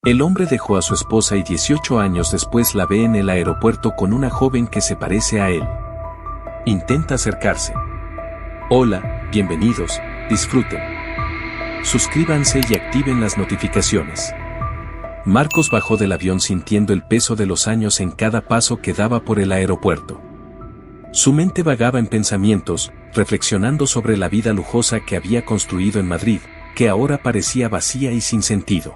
El hombre dejó a su esposa y 18 años después la ve en el aeropuerto con una joven que se parece a él. Intenta acercarse. Hola, bienvenidos, disfruten. Suscríbanse y activen las notificaciones. Marcos bajó del avión sintiendo el peso de los años en cada paso que daba por el aeropuerto. Su mente vagaba en pensamientos, reflexionando sobre la vida lujosa que había construido en Madrid, que ahora parecía vacía y sin sentido.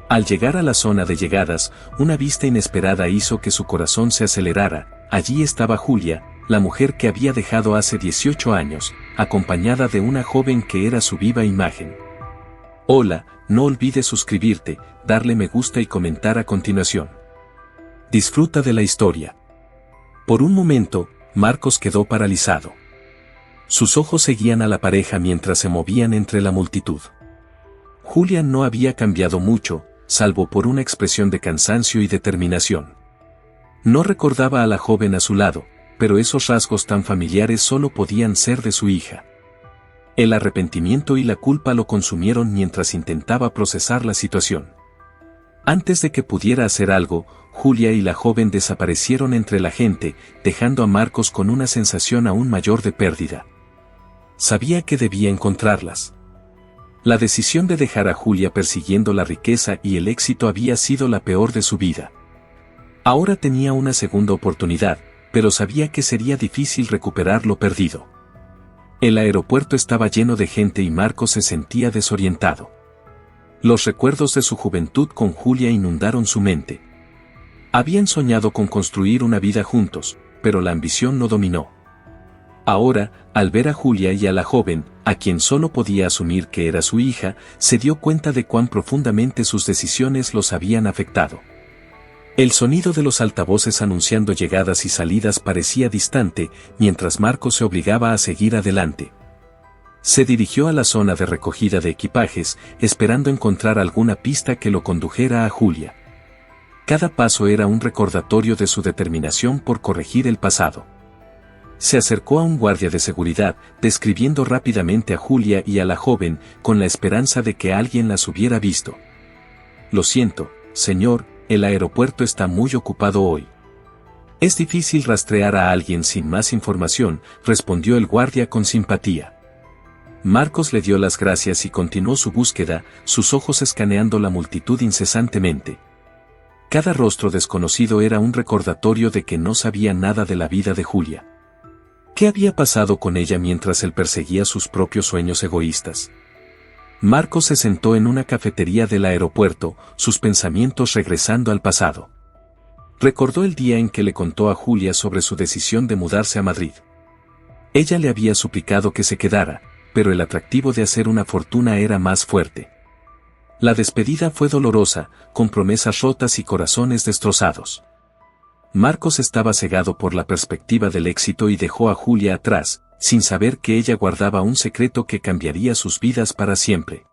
Al llegar a la zona de llegadas, una vista inesperada hizo que su corazón se acelerara. Allí estaba Julia, la mujer que había dejado hace 18 años, acompañada de una joven que era su viva imagen. Hola, no olvides suscribirte, darle me gusta y comentar a continuación. Disfruta de la historia. Por un momento, Marcos quedó paralizado. Sus ojos seguían a la pareja mientras se movían entre la multitud. Julia no había cambiado mucho, salvo por una expresión de cansancio y determinación. No recordaba a la joven a su lado, pero esos rasgos tan familiares solo podían ser de su hija. El arrepentimiento y la culpa lo consumieron mientras intentaba procesar la situación. Antes de que pudiera hacer algo, Julia y la joven desaparecieron entre la gente, dejando a Marcos con una sensación aún mayor de pérdida. Sabía que debía encontrarlas. La decisión de dejar a Julia persiguiendo la riqueza y el éxito había sido la peor de su vida. Ahora tenía una segunda oportunidad, pero sabía que sería difícil recuperar lo perdido. El aeropuerto estaba lleno de gente y Marcos se sentía desorientado. Los recuerdos de su juventud con Julia inundaron su mente. Habían soñado con construir una vida juntos, pero la ambición no dominó. Ahora, al ver a Julia y a la joven, a quien solo podía asumir que era su hija, se dio cuenta de cuán profundamente sus decisiones los habían afectado. El sonido de los altavoces anunciando llegadas y salidas parecía distante, mientras Marcos se obligaba a seguir adelante. Se dirigió a la zona de recogida de equipajes, esperando encontrar alguna pista que lo condujera a Julia. Cada paso era un recordatorio de su determinación por corregir el pasado. Se acercó a un guardia de seguridad, describiendo rápidamente a Julia y a la joven, con la esperanza de que alguien las hubiera visto. Lo siento, señor, el aeropuerto está muy ocupado hoy. Es difícil rastrear a alguien sin más información, respondió el guardia con simpatía. Marcos le dio las gracias y continuó su búsqueda, sus ojos escaneando la multitud incesantemente. Cada rostro desconocido era un recordatorio de que no sabía nada de la vida de Julia. ¿Qué había pasado con ella mientras él perseguía sus propios sueños egoístas? Marcos se sentó en una cafetería del aeropuerto, sus pensamientos regresando al pasado. Recordó el día en que le contó a Julia sobre su decisión de mudarse a Madrid. Ella le había suplicado que se quedara, pero el atractivo de hacer una fortuna era más fuerte. La despedida fue dolorosa, con promesas rotas y corazones destrozados. Marcos estaba cegado por la perspectiva del éxito y dejó a Julia atrás, sin saber que ella guardaba un secreto que cambiaría sus vidas para siempre.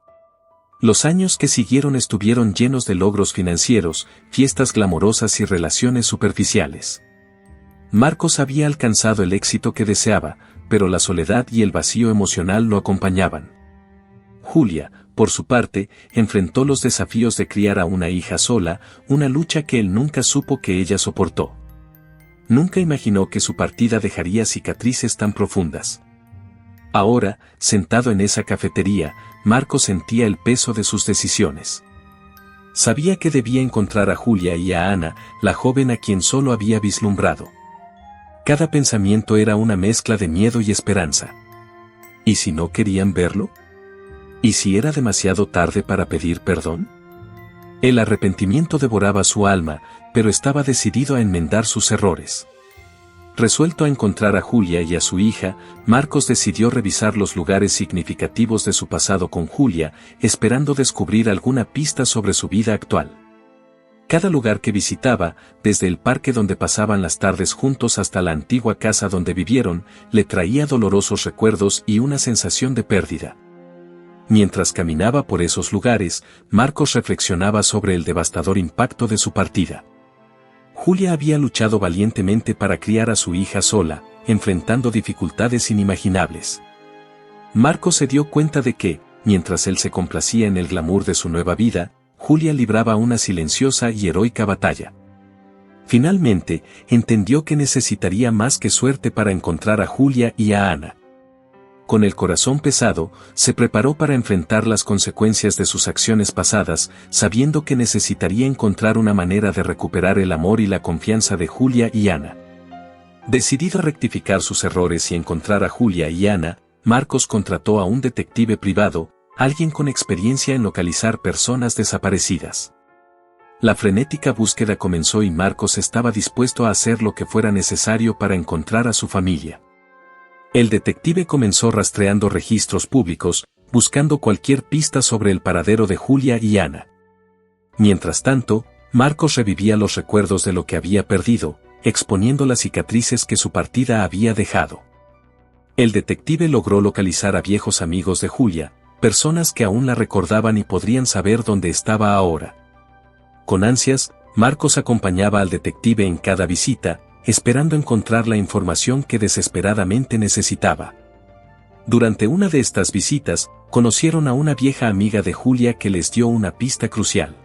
Los años que siguieron estuvieron llenos de logros financieros, fiestas glamorosas y relaciones superficiales. Marcos había alcanzado el éxito que deseaba, pero la soledad y el vacío emocional lo acompañaban. Julia, por su parte, enfrentó los desafíos de criar a una hija sola, una lucha que él nunca supo que ella soportó. Nunca imaginó que su partida dejaría cicatrices tan profundas. Ahora, sentado en esa cafetería, Marcos sentía el peso de sus decisiones. Sabía que debía encontrar a Julia y a Ana, la joven a quien solo había vislumbrado. Cada pensamiento era una mezcla de miedo y esperanza. ¿Y si no querían verlo? ¿Y si era demasiado tarde para pedir perdón? El arrepentimiento devoraba su alma, pero estaba decidido a enmendar sus errores. Resuelto a encontrar a Julia y a su hija, Marcos decidió revisar los lugares significativos de su pasado con Julia, esperando descubrir alguna pista sobre su vida actual. Cada lugar que visitaba, desde el parque donde pasaban las tardes juntos hasta la antigua casa donde vivieron, le traía dolorosos recuerdos y una sensación de pérdida. Mientras caminaba por esos lugares, Marcos reflexionaba sobre el devastador impacto de su partida. Julia había luchado valientemente para criar a su hija sola, enfrentando dificultades inimaginables. Marcos se dio cuenta de que, mientras él se complacía en el glamour de su nueva vida, Julia libraba una silenciosa y heroica batalla. Finalmente, entendió que necesitaría más que suerte para encontrar a Julia y a Ana. Con el corazón pesado, se preparó para enfrentar las consecuencias de sus acciones pasadas, sabiendo que necesitaría encontrar una manera de recuperar el amor y la confianza de Julia y Ana. Decidido a rectificar sus errores y encontrar a Julia y Ana, Marcos contrató a un detective privado, alguien con experiencia en localizar personas desaparecidas. La frenética búsqueda comenzó y Marcos estaba dispuesto a hacer lo que fuera necesario para encontrar a su familia. El detective comenzó rastreando registros públicos, buscando cualquier pista sobre el paradero de Julia y Ana. Mientras tanto, Marcos revivía los recuerdos de lo que había perdido, exponiendo las cicatrices que su partida había dejado. El detective logró localizar a viejos amigos de Julia, personas que aún la recordaban y podrían saber dónde estaba ahora. Con ansias, Marcos acompañaba al detective en cada visita, esperando encontrar la información que desesperadamente necesitaba. Durante una de estas visitas, conocieron a una vieja amiga de Julia que les dio una pista crucial.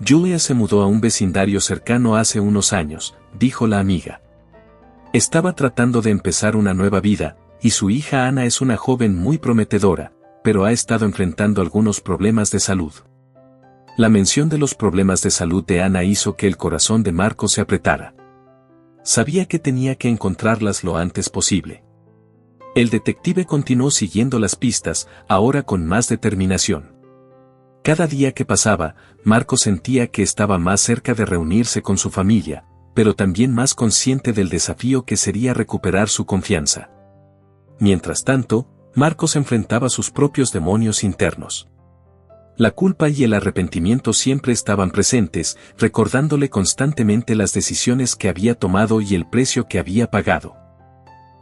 Julia se mudó a un vecindario cercano hace unos años, dijo la amiga. Estaba tratando de empezar una nueva vida, y su hija Ana es una joven muy prometedora, pero ha estado enfrentando algunos problemas de salud. La mención de los problemas de salud de Ana hizo que el corazón de Marcos se apretara. Sabía que tenía que encontrarlas lo antes posible. El detective continuó siguiendo las pistas, ahora con más determinación. Cada día que pasaba, Marcos sentía que estaba más cerca de reunirse con su familia, pero también más consciente del desafío que sería recuperar su confianza. Mientras tanto, Marcos enfrentaba sus propios demonios internos. La culpa y el arrepentimiento siempre estaban presentes, recordándole constantemente las decisiones que había tomado y el precio que había pagado.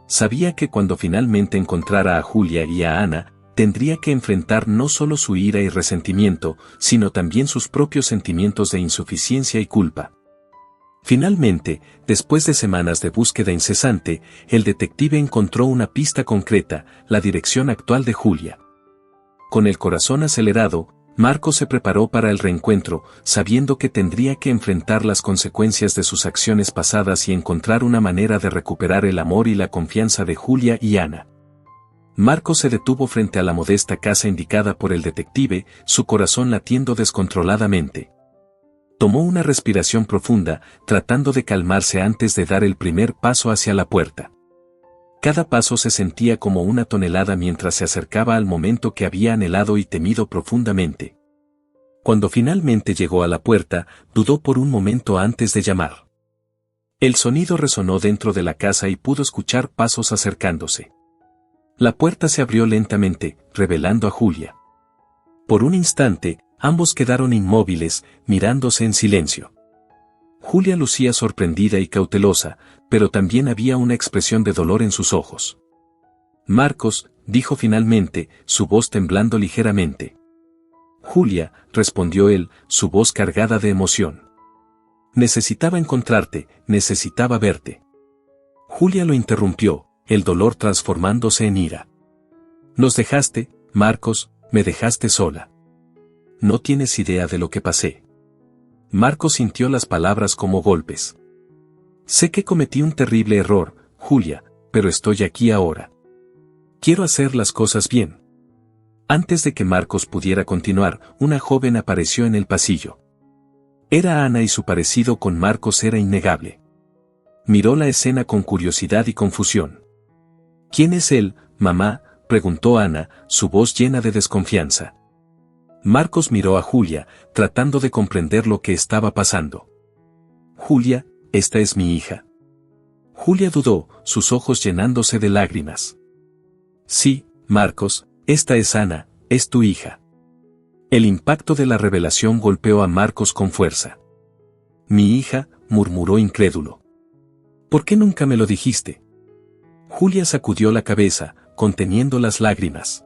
Sabía que cuando finalmente encontrara a Julia y a Ana, tendría que enfrentar no solo su ira y resentimiento, sino también sus propios sentimientos de insuficiencia y culpa. Finalmente, después de semanas de búsqueda incesante, el detective encontró una pista concreta, la dirección actual de Julia. Con el corazón acelerado, Marcos se preparó para el reencuentro, sabiendo que tendría que enfrentar las consecuencias de sus acciones pasadas y encontrar una manera de recuperar el amor y la confianza de Julia y Ana. Marcos se detuvo frente a la modesta casa indicada por el detective, su corazón latiendo descontroladamente. Tomó una respiración profunda, tratando de calmarse antes de dar el primer paso hacia la puerta. Cada paso se sentía como una tonelada mientras se acercaba al momento que había anhelado y temido profundamente. Cuando finalmente llegó a la puerta, dudó por un momento antes de llamar. El sonido resonó dentro de la casa y pudo escuchar pasos acercándose. La puerta se abrió lentamente, revelando a Julia. Por un instante, ambos quedaron inmóviles, mirándose en silencio. Julia lucía sorprendida y cautelosa, pero también había una expresión de dolor en sus ojos. Marcos, dijo finalmente, su voz temblando ligeramente. Julia, respondió él, su voz cargada de emoción. Necesitaba encontrarte, necesitaba verte. Julia lo interrumpió, el dolor transformándose en ira. Nos dejaste, Marcos, me dejaste sola. No tienes idea de lo que pasé. Marcos sintió las palabras como golpes. Sé que cometí un terrible error, Julia, pero estoy aquí ahora. Quiero hacer las cosas bien. Antes de que Marcos pudiera continuar, una joven apareció en el pasillo. Era Ana y su parecido con Marcos era innegable. Miró la escena con curiosidad y confusión. ¿Quién es él, mamá?, preguntó Ana, su voz llena de desconfianza. Marcos miró a Julia, tratando de comprender lo que estaba pasando. Julia, esta es mi hija. Julia dudó, sus ojos llenándose de lágrimas. Sí, Marcos, esta es Ana, es tu hija. El impacto de la revelación golpeó a Marcos con fuerza. Mi hija, murmuró incrédulo. ¿Por qué nunca me lo dijiste? Julia sacudió la cabeza, conteniendo las lágrimas.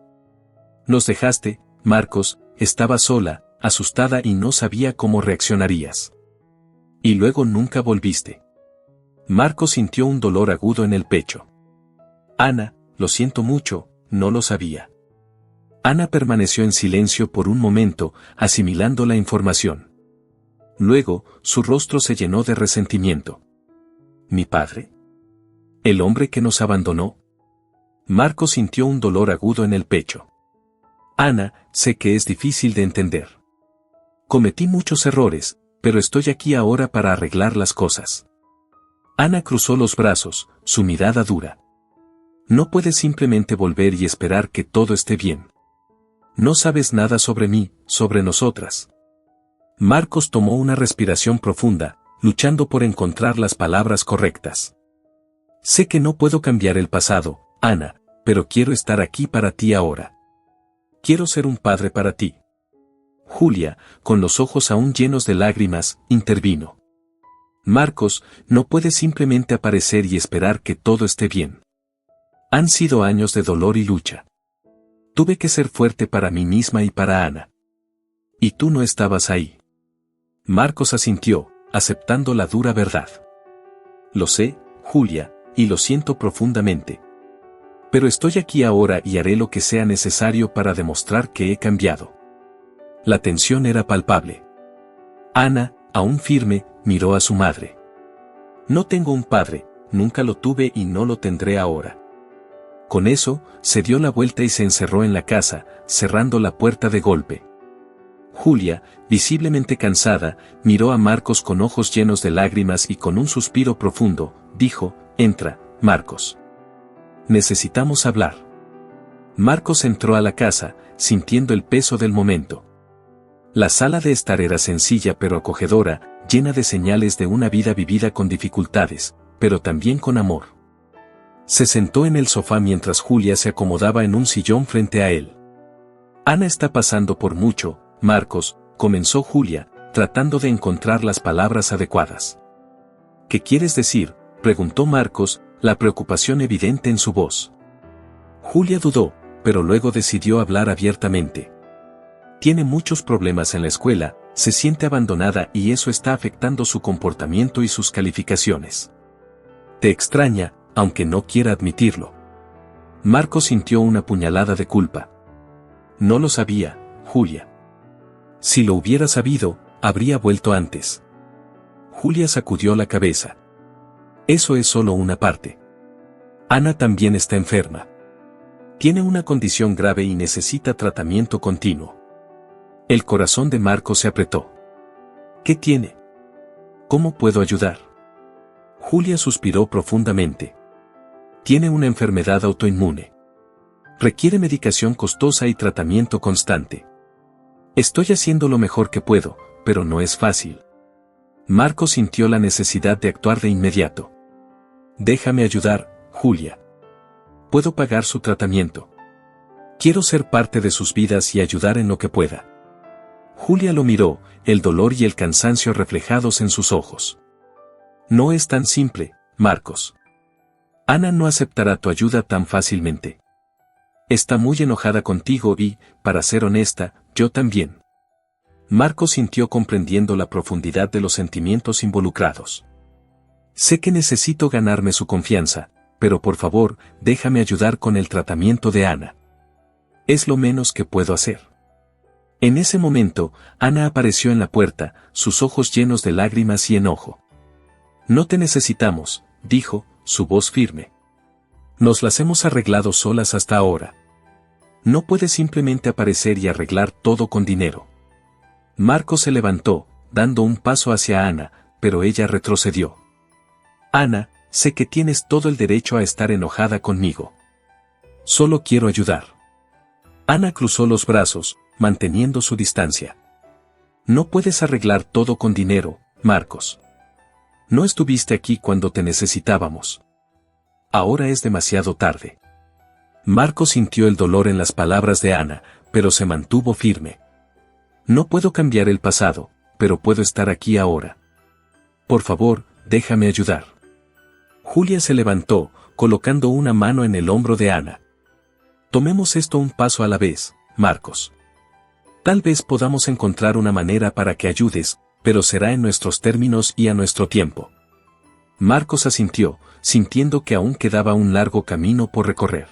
Nos dejaste, Marcos, estaba sola, asustada y no sabía cómo reaccionarías. Y luego nunca volviste. Marcos sintió un dolor agudo en el pecho. Ana, lo siento mucho, no lo sabía. Ana permaneció en silencio por un momento, asimilando la información. Luego, su rostro se llenó de resentimiento. ¿Mi padre? ¿El hombre que nos abandonó? Marcos sintió un dolor agudo en el pecho. Ana, sé que es difícil de entender. Cometí muchos errores, pero estoy aquí ahora para arreglar las cosas. Ana cruzó los brazos, su mirada dura. No puedes simplemente volver y esperar que todo esté bien. No sabes nada sobre mí, sobre nosotras. Marcos tomó una respiración profunda, luchando por encontrar las palabras correctas. Sé que no puedo cambiar el pasado, Ana, pero quiero estar aquí para ti ahora. Quiero ser un padre para ti. Julia, con los ojos aún llenos de lágrimas, intervino. Marcos, no puedes simplemente aparecer y esperar que todo esté bien. Han sido años de dolor y lucha. Tuve que ser fuerte para mí misma y para Ana. Y tú no estabas ahí. Marcos asintió, aceptando la dura verdad. Lo sé, Julia, y lo siento profundamente. Pero estoy aquí ahora y haré lo que sea necesario para demostrar que he cambiado. La tensión era palpable. Ana, aún firme, miró a su madre. No tengo un padre, nunca lo tuve y no lo tendré ahora. Con eso, se dio la vuelta y se encerró en la casa, cerrando la puerta de golpe. Julia, visiblemente cansada, miró a Marcos con ojos llenos de lágrimas y con un suspiro profundo, dijo, entra, Marcos. Necesitamos hablar. Marcos entró a la casa, sintiendo el peso del momento. La sala de estar era sencilla pero acogedora, llena de señales de una vida vivida con dificultades, pero también con amor. Se sentó en el sofá mientras Julia se acomodaba en un sillón frente a él. Ana está pasando por mucho, Marcos, comenzó Julia, tratando de encontrar las palabras adecuadas. ¿Qué quieres decir?, preguntó Marcos, la preocupación evidente en su voz. Julia dudó, pero luego decidió hablar abiertamente. Tiene muchos problemas en la escuela, se siente abandonada y eso está afectando su comportamiento y sus calificaciones. Te extraña, aunque no quiera admitirlo. Marcos sintió una puñalada de culpa. No lo sabía, Julia. Si lo hubiera sabido, habría vuelto antes. Julia sacudió la cabeza. Eso es solo una parte. Ana también está enferma. Tiene una condición grave y necesita tratamiento continuo. El corazón de Marcos se apretó. ¿Qué tiene? ¿Cómo puedo ayudar? Julia suspiró profundamente. Tiene una enfermedad autoinmune. Requiere medicación costosa y tratamiento constante. Estoy haciendo lo mejor que puedo, pero no es fácil. Marcos sintió la necesidad de actuar de inmediato. Déjame ayudar, Julia. Puedo pagar su tratamiento. Quiero ser parte de sus vidas y ayudar en lo que pueda. Julia lo miró, el dolor y el cansancio reflejados en sus ojos. No es tan simple, Marcos. Ana no aceptará tu ayuda tan fácilmente. Está muy enojada contigo y, para ser honesta, yo también. Marcos sintió comprendiendo la profundidad de los sentimientos involucrados. Sé que necesito ganarme su confianza, pero por favor, déjame ayudar con el tratamiento de Ana. Es lo menos que puedo hacer. En ese momento, Ana apareció en la puerta, sus ojos llenos de lágrimas y enojo. No te necesitamos, dijo, su voz firme. Nos las hemos arreglado solas hasta ahora. No puedes simplemente aparecer y arreglar todo con dinero. Marcos se levantó, dando un paso hacia Ana, pero ella retrocedió. Ana, sé que tienes todo el derecho a estar enojada conmigo. Solo quiero ayudar. Ana cruzó los brazos, manteniendo su distancia. No puedes arreglar todo con dinero, Marcos. No estuviste aquí cuando te necesitábamos. Ahora es demasiado tarde. Marcos sintió el dolor en las palabras de Ana, pero se mantuvo firme. No puedo cambiar el pasado, pero puedo estar aquí ahora. Por favor, déjame ayudar. Julia se levantó, colocando una mano en el hombro de Ana. Tomemos esto un paso a la vez, Marcos. Tal vez podamos encontrar una manera para que ayudes, pero será en nuestros términos y a nuestro tiempo. Marcos asintió, sintiendo que aún quedaba un largo camino por recorrer.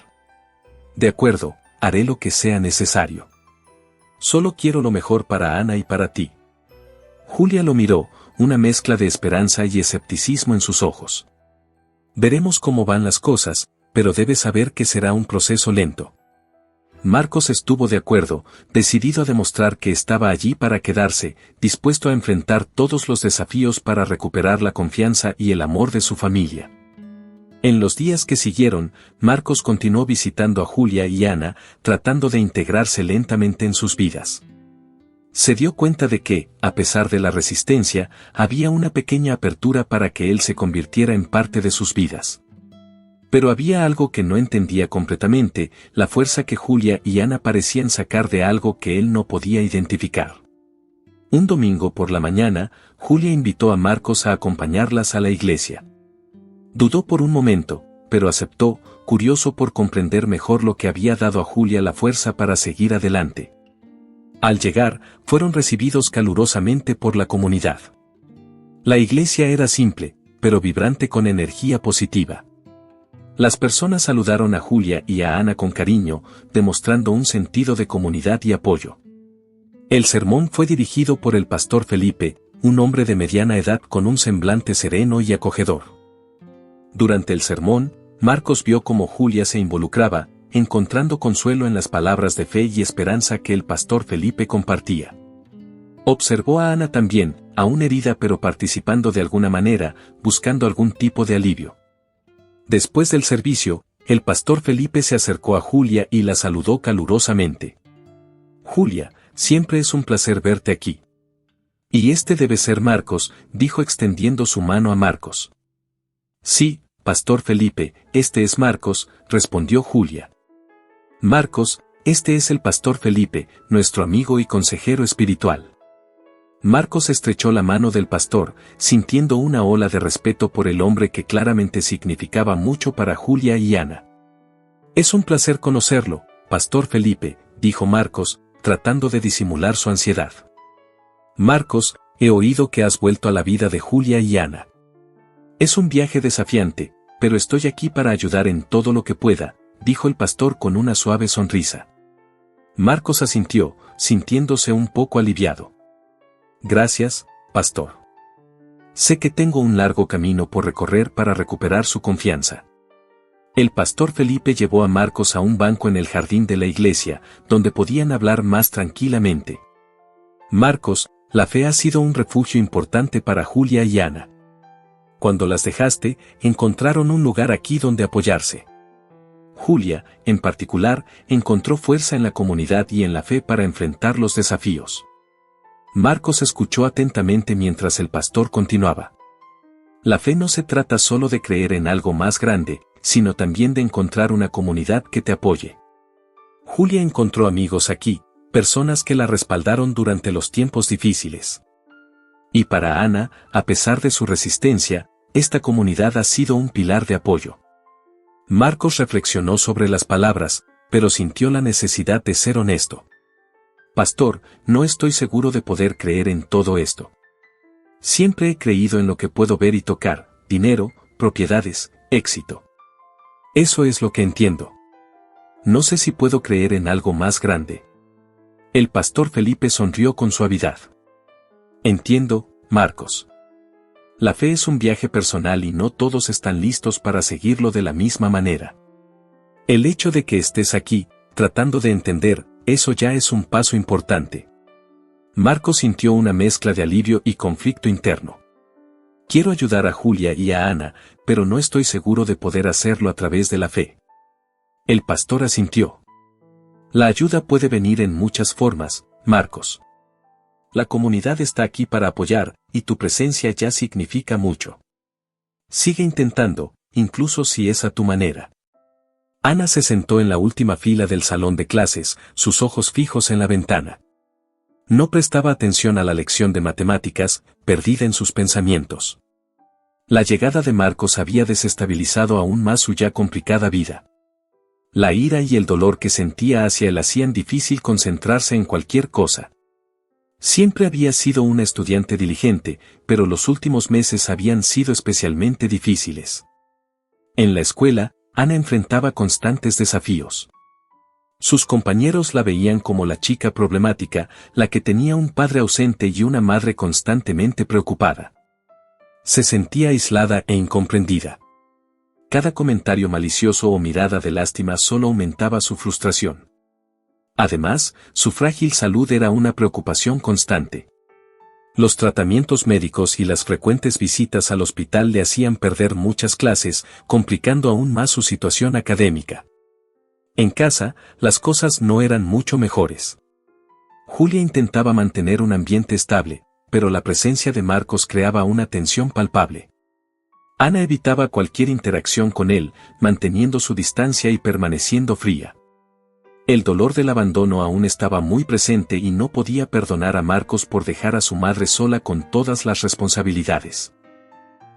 De acuerdo, haré lo que sea necesario. Solo quiero lo mejor para Ana y para ti. Julia lo miró, una mezcla de esperanza y escepticismo en sus ojos. Veremos cómo van las cosas, pero debes saber que será un proceso lento. Marcos estuvo de acuerdo, decidido a demostrar que estaba allí para quedarse, dispuesto a enfrentar todos los desafíos para recuperar la confianza y el amor de su familia. En los días que siguieron, Marcos continuó visitando a Julia y Ana, tratando de integrarse lentamente en sus vidas. Se dio cuenta de que, a pesar de la resistencia, había una pequeña apertura para que él se convirtiera en parte de sus vidas. Pero había algo que no entendía completamente, la fuerza que Julia y Ana parecían sacar de algo que él no podía identificar. Un domingo por la mañana, Julia invitó a Marcos a acompañarlas a la iglesia. Dudó por un momento, pero aceptó, curioso por comprender mejor lo que había dado a Julia la fuerza para seguir adelante. Al llegar, fueron recibidos calurosamente por la comunidad. La iglesia era simple, pero vibrante con energía positiva. Las personas saludaron a Julia y a Ana con cariño, demostrando un sentido de comunidad y apoyo. El sermón fue dirigido por el pastor Felipe, un hombre de mediana edad con un semblante sereno y acogedor. Durante el sermón, Marcos vio cómo Julia se involucraba, encontrando consuelo en las palabras de fe y esperanza que el pastor Felipe compartía. Observó a Ana también, aún herida pero participando de alguna manera, buscando algún tipo de alivio. Después del servicio, el pastor Felipe se acercó a Julia y la saludó calurosamente. «Julia, siempre es un placer verte aquí». «Y este debe ser Marcos», dijo extendiendo su mano a Marcos. «Sí, pastor Felipe, este es Marcos», respondió Julia. «Marcos, este es el pastor Felipe, nuestro amigo y consejero espiritual». Marcos estrechó la mano del pastor, sintiendo una ola de respeto por el hombre que claramente significaba mucho para Julia y Ana. «Es un placer conocerlo, pastor Felipe», dijo Marcos, tratando de disimular su ansiedad. «Marcos, he oído que has vuelto a la vida de Julia y Ana. Es un viaje desafiante, pero estoy aquí para ayudar en todo lo que pueda», dijo el pastor con una suave sonrisa. Marcos asintió, sintiéndose un poco aliviado. «Gracias, pastor. Sé que tengo un largo camino por recorrer para recuperar su confianza». El pastor Felipe llevó a Marcos a un banco en el jardín de la iglesia, donde podían hablar más tranquilamente. «Marcos, la fe ha sido un refugio importante para Julia y Ana. Cuando las dejaste, encontraron un lugar aquí donde apoyarse. Julia, en particular, encontró fuerza en la comunidad y en la fe para enfrentar los desafíos». Marcos escuchó atentamente mientras el pastor continuaba. «La fe no se trata solo de creer en algo más grande, sino también de encontrar una comunidad que te apoye. Julia encontró amigos aquí, personas que la respaldaron durante los tiempos difíciles. Y para Ana, a pesar de su resistencia, esta comunidad ha sido un pilar de apoyo». Marcos reflexionó sobre las palabras, pero sintió la necesidad de ser honesto. «Pastor, no estoy seguro de poder creer en todo esto. Siempre he creído en lo que puedo ver y tocar, dinero, propiedades, éxito. Eso es lo que entiendo. No sé si puedo creer en algo más grande». El pastor Felipe sonrió con suavidad. «Entiendo, Marcos. La fe es un viaje personal y no todos están listos para seguirlo de la misma manera. El hecho de que estés aquí, tratando de entender, eso ya es un paso importante». Marcos sintió una mezcla de alivio y conflicto interno. «Quiero ayudar a Julia y a Ana, pero no estoy seguro de poder hacerlo a través de la fe». El pastor asintió. «La ayuda puede venir en muchas formas, Marcos. La comunidad está aquí para apoyar, y tu presencia ya significa mucho. Sigue intentando, incluso si es a tu manera». Ana se sentó en la última fila del salón de clases, sus ojos fijos en la ventana. No prestaba atención a la lección de matemáticas, perdida en sus pensamientos. La llegada de Marcos había desestabilizado aún más su ya complicada vida. La ira y el dolor que sentía hacia él hacían difícil concentrarse en cualquier cosa. Siempre había sido una estudiante diligente, pero los últimos meses habían sido especialmente difíciles. En la escuela, Ana enfrentaba constantes desafíos. Sus compañeros la veían como la chica problemática, la que tenía un padre ausente y una madre constantemente preocupada. Se sentía aislada e incomprendida. Cada comentario malicioso o mirada de lástima solo aumentaba su frustración. Además, su frágil salud era una preocupación constante. Los tratamientos médicos y las frecuentes visitas al hospital le hacían perder muchas clases, complicando aún más su situación académica. En casa, las cosas no eran mucho mejores. Julia intentaba mantener un ambiente estable, pero la presencia de Marcos creaba una tensión palpable. Ana evitaba cualquier interacción con él, manteniendo su distancia y permaneciendo fría. El dolor del abandono aún estaba muy presente y no podía perdonar a Marcos por dejar a su madre sola con todas las responsabilidades.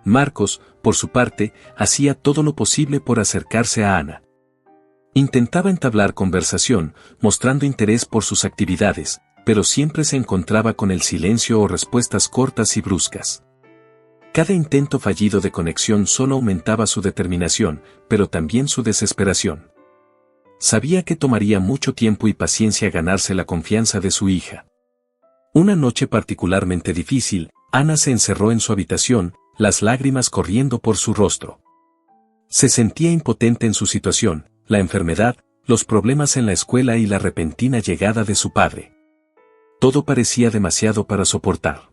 Marcos, por su parte, hacía todo lo posible por acercarse a Ana. Intentaba entablar conversación, mostrando interés por sus actividades, pero siempre se encontraba con el silencio o respuestas cortas y bruscas. Cada intento fallido de conexión solo aumentaba su determinación, pero también su desesperación. Sabía que tomaría mucho tiempo y paciencia ganarse la confianza de su hija. Una noche particularmente difícil, Ana se encerró en su habitación, las lágrimas corriendo por su rostro. Se sentía impotente en su situación, la enfermedad, los problemas en la escuela y la repentina llegada de su padre. Todo parecía demasiado para soportar.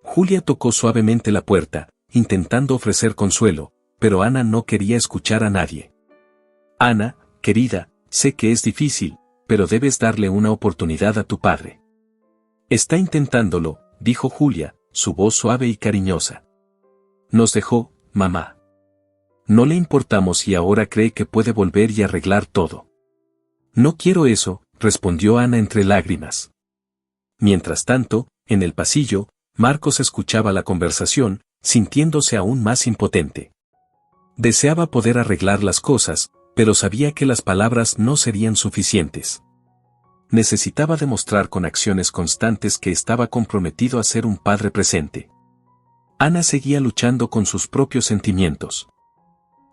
Julia tocó suavemente la puerta, intentando ofrecer consuelo, pero Ana no quería escuchar a nadie. Ana, querida, sé que es difícil, pero debes darle una oportunidad a tu padre. Está intentándolo, dijo Julia, su voz suave y cariñosa. Nos dejó, mamá. No le importamos y ahora cree que puede volver y arreglar todo. No quiero eso, respondió Ana entre lágrimas. Mientras tanto, en el pasillo, Marcos escuchaba la conversación, sintiéndose aún más impotente. Deseaba poder arreglar las cosas, pero sabía que las palabras no serían suficientes. Necesitaba demostrar con acciones constantes que estaba comprometido a ser un padre presente. Ana seguía luchando con sus propios sentimientos.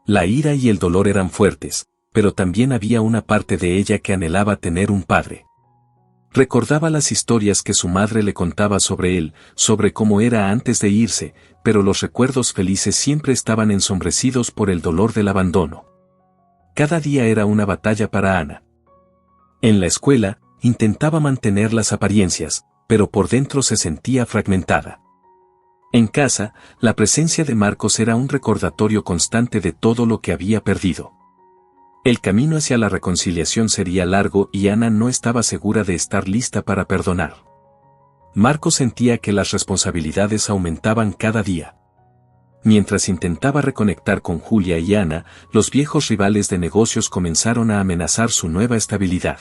La ira y el dolor eran fuertes, pero también había una parte de ella que anhelaba tener un padre. Recordaba las historias que su madre le contaba sobre él, sobre cómo era antes de irse, pero los recuerdos felices siempre estaban ensombrecidos por el dolor del abandono. Cada día era una batalla para Ana. En la escuela, intentaba mantener las apariencias, pero por dentro se sentía fragmentada. En casa, la presencia de Marcos era un recordatorio constante de todo lo que había perdido. El camino hacia la reconciliación sería largo y Ana no estaba segura de estar lista para perdonar. Marcos sentía que las responsabilidades aumentaban cada día. Mientras intentaba reconectar con Julia y Ana, los viejos rivales de negocios comenzaron a amenazar su nueva estabilidad.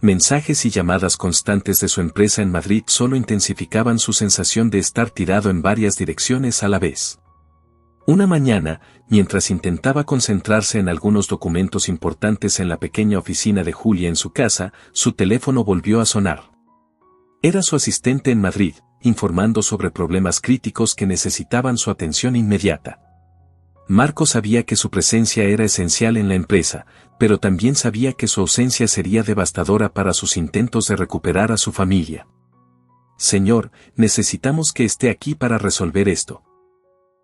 Mensajes y llamadas constantes de su empresa en Madrid solo intensificaban su sensación de estar tirado en varias direcciones a la vez. Una mañana, mientras intentaba concentrarse en algunos documentos importantes en la pequeña oficina de Julia en su casa, su teléfono volvió a sonar. Era su asistente en Madrid, informando sobre problemas críticos que necesitaban su atención inmediata. Marcos sabía que su presencia era esencial en la empresa, pero también sabía que su ausencia sería devastadora para sus intentos de recuperar a su familia. Señor, necesitamos que esté aquí para resolver esto.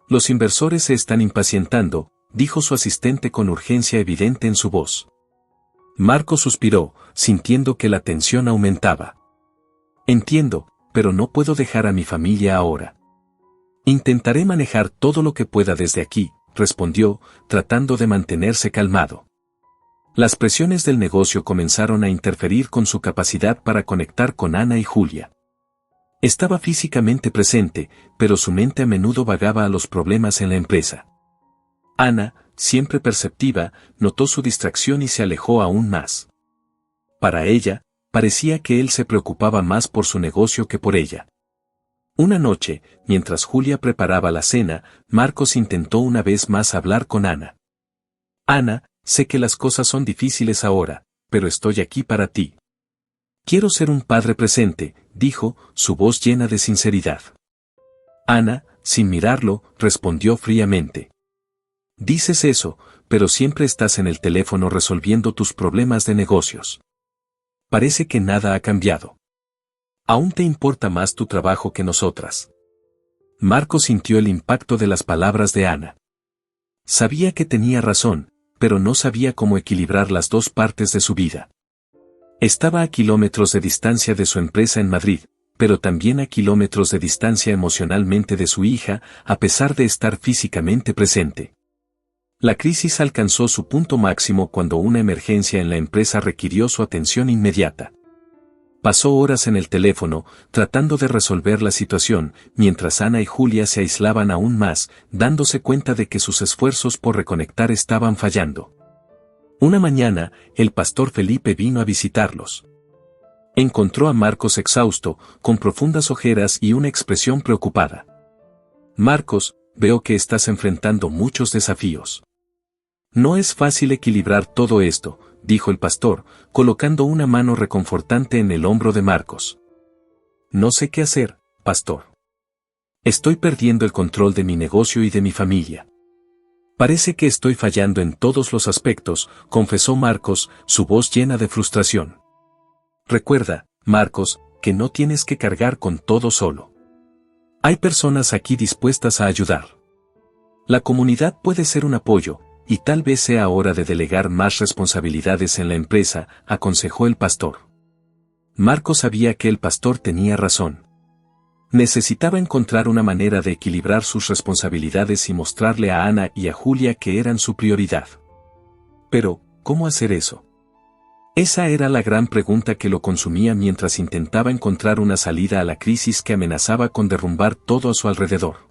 Los inversores se están impacientando, dijo su asistente con urgencia evidente en su voz. Marcos suspiró, sintiendo que la tensión aumentaba. Entiendo, pero no puedo dejar a mi familia ahora. Intentaré manejar todo lo que pueda desde aquí, respondió, tratando de mantenerse calmado. Las presiones del negocio comenzaron a interferir con su capacidad para conectar con Ana y Julia. Estaba físicamente presente, pero su mente a menudo vagaba a los problemas en la empresa. Ana, siempre perceptiva, notó su distracción y se alejó aún más. Para ella, parecía que él se preocupaba más por su negocio que por ella. Una noche, mientras Julia preparaba la cena, Marcos intentó una vez más hablar con Ana. Ana, sé que las cosas son difíciles ahora, pero estoy aquí para ti. Quiero ser un padre presente, dijo, su voz llena de sinceridad. Ana, sin mirarlo, respondió fríamente. Dices eso, pero siempre estás en el teléfono resolviendo tus problemas de negocios. Parece que nada ha cambiado. Aún te importa más tu trabajo que nosotras. Marcos sintió el impacto de las palabras de Ana. Sabía que tenía razón, pero no sabía cómo equilibrar las dos partes de su vida. Estaba a kilómetros de distancia de su empresa en Madrid, pero también a kilómetros de distancia emocionalmente de su hija, a pesar de estar físicamente presente. La crisis alcanzó su punto máximo cuando una emergencia en la empresa requirió su atención inmediata. Pasó horas en el teléfono, tratando de resolver la situación, mientras Ana y Julia se aislaban aún más, dándose cuenta de que sus esfuerzos por reconectar estaban fallando. Una mañana, el pastor Felipe vino a visitarlos. Encontró a Marcos exhausto, con profundas ojeras y una expresión preocupada. Marcos, veo que estás enfrentando muchos desafíos. No es fácil equilibrar todo esto, dijo el pastor, colocando una mano reconfortante en el hombro de Marcos. No sé qué hacer, pastor. Estoy perdiendo el control de mi negocio y de mi familia. Parece que estoy fallando en todos los aspectos, confesó Marcos, su voz llena de frustración. Recuerda, Marcos, que no tienes que cargar con todo solo. Hay personas aquí dispuestas a ayudar. La comunidad puede ser un apoyo, y tal vez sea hora de delegar más responsabilidades en la empresa, aconsejó el pastor. Marcos sabía que el pastor tenía razón. Necesitaba encontrar una manera de equilibrar sus responsabilidades y mostrarle a Ana y a Julia que eran su prioridad. Pero, ¿cómo hacer eso? Esa era la gran pregunta que lo consumía mientras intentaba encontrar una salida a la crisis que amenazaba con derrumbar todo a su alrededor.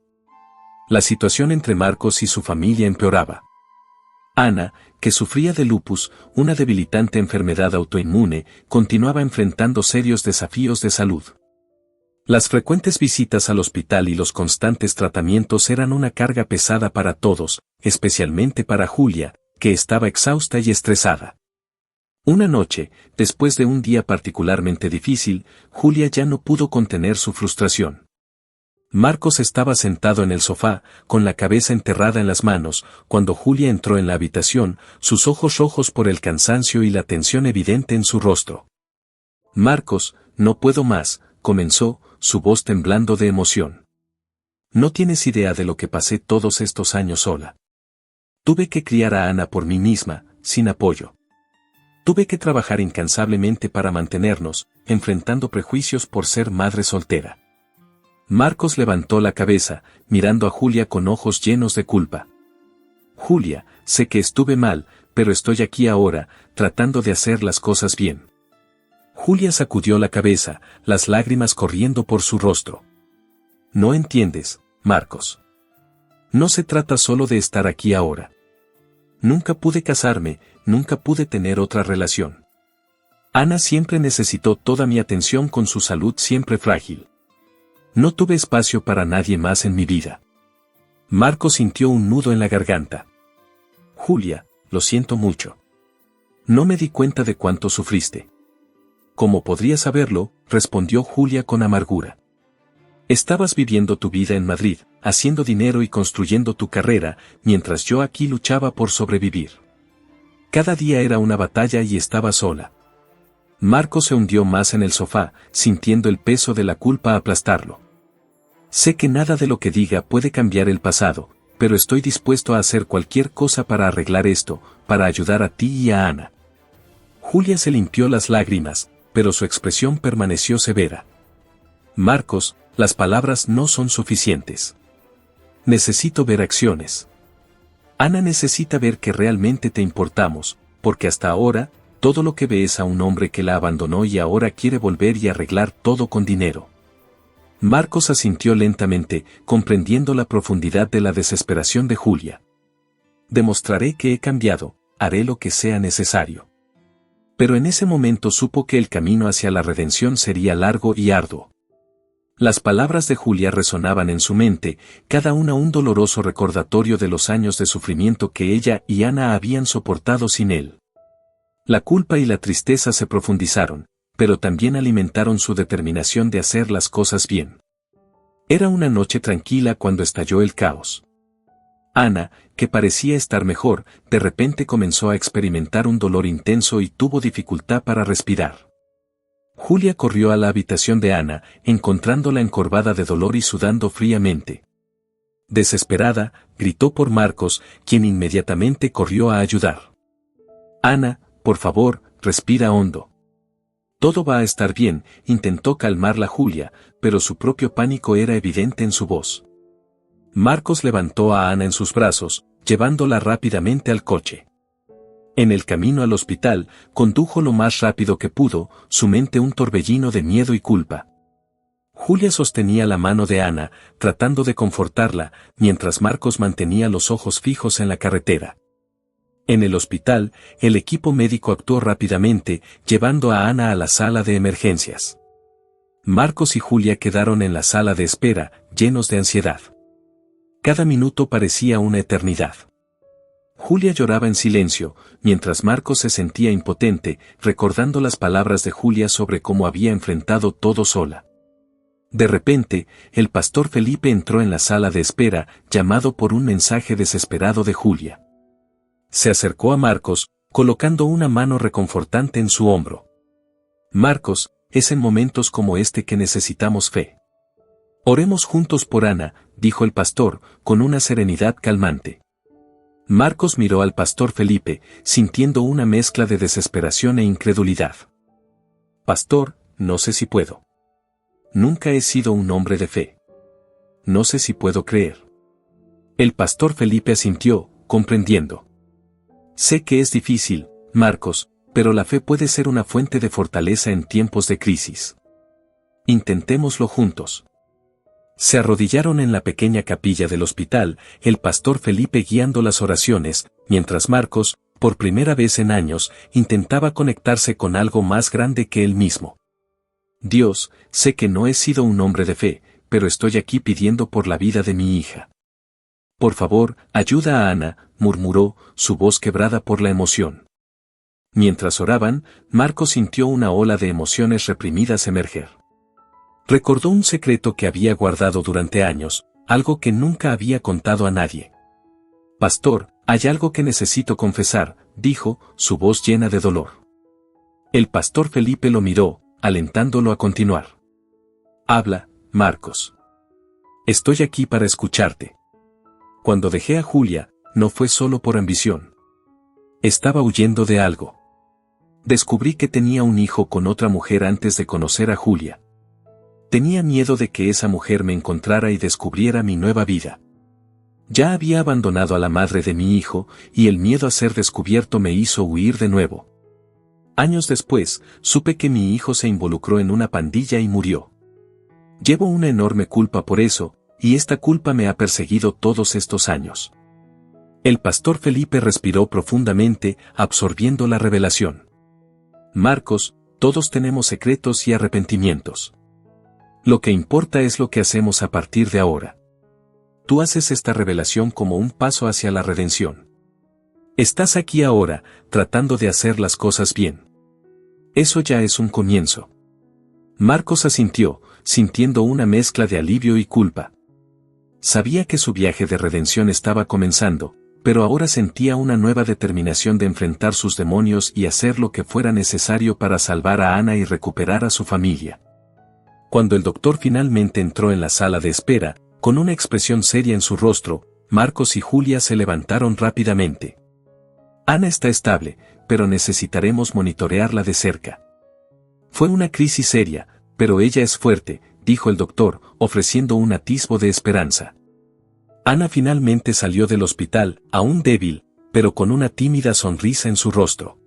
La situación entre Marcos y su familia empeoraba. Ana, que sufría de lupus, una debilitante enfermedad autoinmune, continuaba enfrentando serios desafíos de salud. Las frecuentes visitas al hospital y los constantes tratamientos eran una carga pesada para todos, especialmente para Julia, que estaba exhausta y estresada. Una noche, después de un día particularmente difícil, Julia ya no pudo contener su frustración. Marcos estaba sentado en el sofá, con la cabeza enterrada en las manos, cuando Julia entró en la habitación, sus ojos rojos por el cansancio y la tensión evidente en su rostro. Marcos, no puedo más, comenzó, su voz temblando de emoción. No tienes idea de lo que pasé todos estos años sola. Tuve que criar a Ana por mí misma, sin apoyo. Tuve que trabajar incansablemente para mantenernos, enfrentando prejuicios por ser madre soltera. Marcos levantó la cabeza, mirando a Julia con ojos llenos de culpa. Julia, sé que estuve mal, pero estoy aquí ahora, tratando de hacer las cosas bien. Julia sacudió la cabeza, las lágrimas corriendo por su rostro. No entiendes, Marcos. No se trata solo de estar aquí ahora. Nunca pude casarme, nunca pude tener otra relación. Ana siempre necesitó toda mi atención con su salud siempre frágil. No tuve espacio para nadie más en mi vida. Marcos sintió un nudo en la garganta. Julia, lo siento mucho. No me di cuenta de cuánto sufriste. ¿Cómo podría saberlo?, respondió Julia con amargura. Estabas viviendo tu vida en Madrid, haciendo dinero y construyendo tu carrera, mientras yo aquí luchaba por sobrevivir. Cada día era una batalla y estaba sola. Marcos se hundió más en el sofá, sintiendo el peso de la culpa aplastarlo. Sé que nada de lo que diga puede cambiar el pasado, pero estoy dispuesto a hacer cualquier cosa para arreglar esto, para ayudar a ti y a Ana. Julia se limpió las lágrimas, pero su expresión permaneció severa. Marcos, las palabras no son suficientes. Necesito ver acciones. Ana necesita ver que realmente te importamos, porque hasta ahora, todo lo que ve es a un hombre que la abandonó y ahora quiere volver y arreglar todo con dinero. Marcos asintió lentamente, comprendiendo la profundidad de la desesperación de Julia. Demostraré que he cambiado, haré lo que sea necesario. Pero en ese momento supo que el camino hacia la redención sería largo y arduo. Las palabras de Julia resonaban en su mente, cada una un doloroso recordatorio de los años de sufrimiento que ella y Ana habían soportado sin él. La culpa y la tristeza se profundizaron, pero también alimentaron su determinación de hacer las cosas bien. Era una noche tranquila cuando estalló el caos. Ana, que parecía estar mejor, de repente comenzó a experimentar un dolor intenso y tuvo dificultad para respirar. Julia corrió a la habitación de Ana, encontrándola encorvada de dolor y sudando fríamente. Desesperada, gritó por Marcos, quien inmediatamente corrió a ayudar. Ana, por favor, respira hondo. Todo va a estar bien, intentó calmarla Julia, pero su propio pánico era evidente en su voz. Marcos levantó a Ana en sus brazos, llevándola rápidamente al coche. En el camino al hospital, condujo lo más rápido que pudo, su mente un torbellino de miedo y culpa. Julia sostenía la mano de Ana, tratando de confortarla, mientras Marcos mantenía los ojos fijos en la carretera. En el hospital, el equipo médico actuó rápidamente, llevando a Ana a la sala de emergencias. Marcos y Julia quedaron en la sala de espera, llenos de ansiedad. Cada minuto parecía una eternidad. Julia lloraba en silencio, mientras Marcos se sentía impotente, recordando las palabras de Julia sobre cómo había enfrentado todo sola. De repente, el pastor Felipe entró en la sala de espera, llamado por un mensaje desesperado de Julia. Se acercó a Marcos, colocando una mano reconfortante en su hombro. Marcos, es en momentos como este que necesitamos fe. Oremos juntos por Ana, dijo el pastor, con una serenidad calmante. Marcos miró al pastor Felipe, sintiendo una mezcla de desesperación e incredulidad. Pastor, no sé si puedo. Nunca he sido un hombre de fe. No sé si puedo creer. El pastor Felipe asintió, comprendiendo. Sé que es difícil, Marcos, pero la fe puede ser una fuente de fortaleza en tiempos de crisis. Intentémoslo juntos. Se arrodillaron en la pequeña capilla del hospital, el pastor Felipe guiando las oraciones, mientras Marcos, por primera vez en años, intentaba conectarse con algo más grande que él mismo. Dios, sé que no he sido un hombre de fe, pero estoy aquí pidiendo por la vida de mi hija. Por favor, ayuda a Ana, murmuró, su voz quebrada por la emoción. Mientras oraban, Marcos sintió una ola de emociones reprimidas emerger. Recordó un secreto que había guardado durante años, algo que nunca había contado a nadie. Pastor, hay algo que necesito confesar, dijo, su voz llena de dolor. El pastor Felipe lo miró, alentándolo a continuar. Habla, Marcos. Estoy aquí para escucharte. Cuando dejé a Julia, no fue solo por ambición. Estaba huyendo de algo. Descubrí que tenía un hijo con otra mujer antes de conocer a Julia. Tenía miedo de que esa mujer me encontrara y descubriera mi nueva vida. Ya había abandonado a la madre de mi hijo, y el miedo a ser descubierto me hizo huir de nuevo. Años después, supe que mi hijo se involucró en una pandilla y murió. Llevo una enorme culpa por eso, y esta culpa me ha perseguido todos estos años. El pastor Felipe respiró profundamente, absorbiendo la revelación. Marcos, todos tenemos secretos y arrepentimientos. Lo que importa es lo que hacemos a partir de ahora. Tú haces esta revelación como un paso hacia la redención. Estás aquí ahora, tratando de hacer las cosas bien. Eso ya es un comienzo. Marcos asintió, sintiendo una mezcla de alivio y culpa. Sabía que su viaje de redención estaba comenzando, pero ahora sentía una nueva determinación de enfrentar sus demonios y hacer lo que fuera necesario para salvar a Ana y recuperar a su familia. Cuando el doctor finalmente entró en la sala de espera, con una expresión seria en su rostro, Marcos y Julia se levantaron rápidamente. Ana está estable, pero necesitaremos monitorearla de cerca. Fue una crisis seria, pero ella es fuerte, dijo el doctor, ofreciendo un atisbo de esperanza. Ana finalmente salió del hospital, aún débil, pero con una tímida sonrisa en su rostro.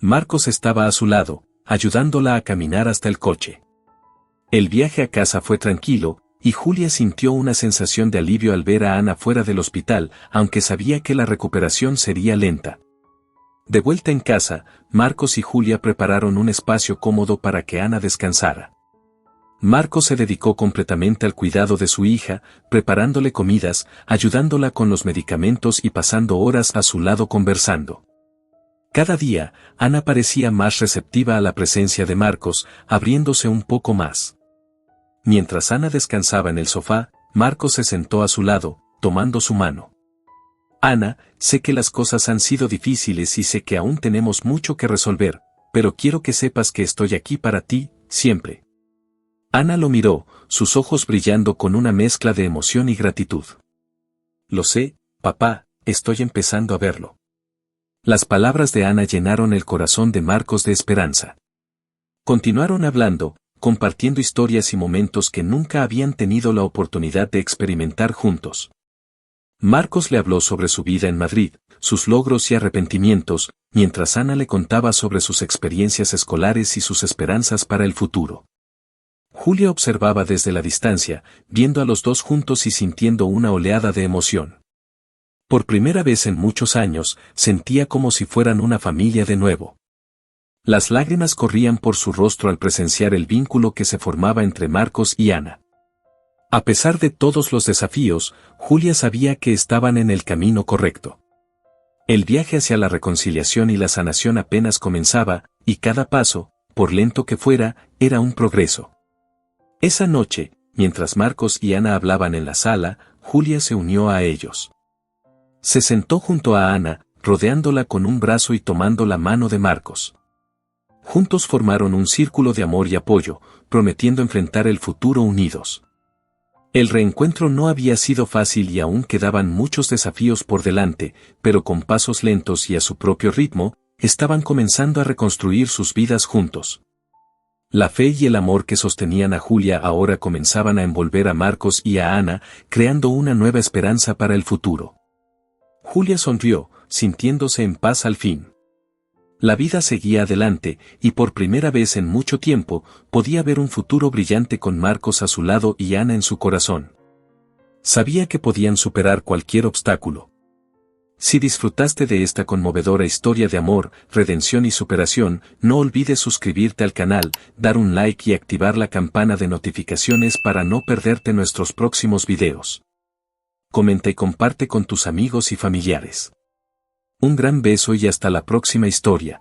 Marcos estaba a su lado, ayudándola a caminar hasta el coche. El viaje a casa fue tranquilo, y Julia sintió una sensación de alivio al ver a Ana fuera del hospital, aunque sabía que la recuperación sería lenta. De vuelta en casa, Marcos y Julia prepararon un espacio cómodo para que Ana descansara. Marcos se dedicó completamente al cuidado de su hija, preparándole comidas, ayudándola con los medicamentos y pasando horas a su lado conversando. Cada día, Ana parecía más receptiva a la presencia de Marcos, abriéndose un poco más. Mientras Ana descansaba en el sofá, Marcos se sentó a su lado, tomando su mano. Ana, sé que las cosas han sido difíciles y sé que aún tenemos mucho que resolver, pero quiero que sepas que estoy aquí para ti, siempre. Ana lo miró, sus ojos brillando con una mezcla de emoción y gratitud. Lo sé, papá, estoy empezando a verlo. Las palabras de Ana llenaron el corazón de Marcos de esperanza. Continuaron hablando, compartiendo historias y momentos que nunca habían tenido la oportunidad de experimentar juntos. Marcos le habló sobre su vida en Madrid, sus logros y arrepentimientos, mientras Ana le contaba sobre sus experiencias escolares y sus esperanzas para el futuro. Julia observaba desde la distancia, viendo a los dos juntos y sintiendo una oleada de emoción. Por primera vez en muchos años, sentía como si fueran una familia de nuevo. Las lágrimas corrían por su rostro al presenciar el vínculo que se formaba entre Marcos y Ana. A pesar de todos los desafíos, Julia sabía que estaban en el camino correcto. El viaje hacia la reconciliación y la sanación apenas comenzaba, y cada paso, por lento que fuera, era un progreso. Esa noche, mientras Marcos y Ana hablaban en la sala, Julia se unió a ellos. Se sentó junto a Ana, rodeándola con un brazo y tomando la mano de Marcos. Juntos formaron un círculo de amor y apoyo, prometiendo enfrentar el futuro unidos. El reencuentro no había sido fácil y aún quedaban muchos desafíos por delante, pero con pasos lentos y a su propio ritmo, estaban comenzando a reconstruir sus vidas juntos. La fe y el amor que sostenían a Julia ahora comenzaban a envolver a Marcos y a Ana, creando una nueva esperanza para el futuro. Julia sonrió, sintiéndose en paz al fin. La vida seguía adelante, y por primera vez en mucho tiempo, podía ver un futuro brillante con Marcos a su lado y Ana en su corazón. Sabía que podían superar cualquier obstáculo. Si disfrutaste de esta conmovedora historia de amor, redención y superación, no olvides suscribirte al canal, dar un like y activar la campana de notificaciones para no perderte nuestros próximos videos. Comenta y comparte con tus amigos y familiares. Un gran beso y hasta la próxima historia.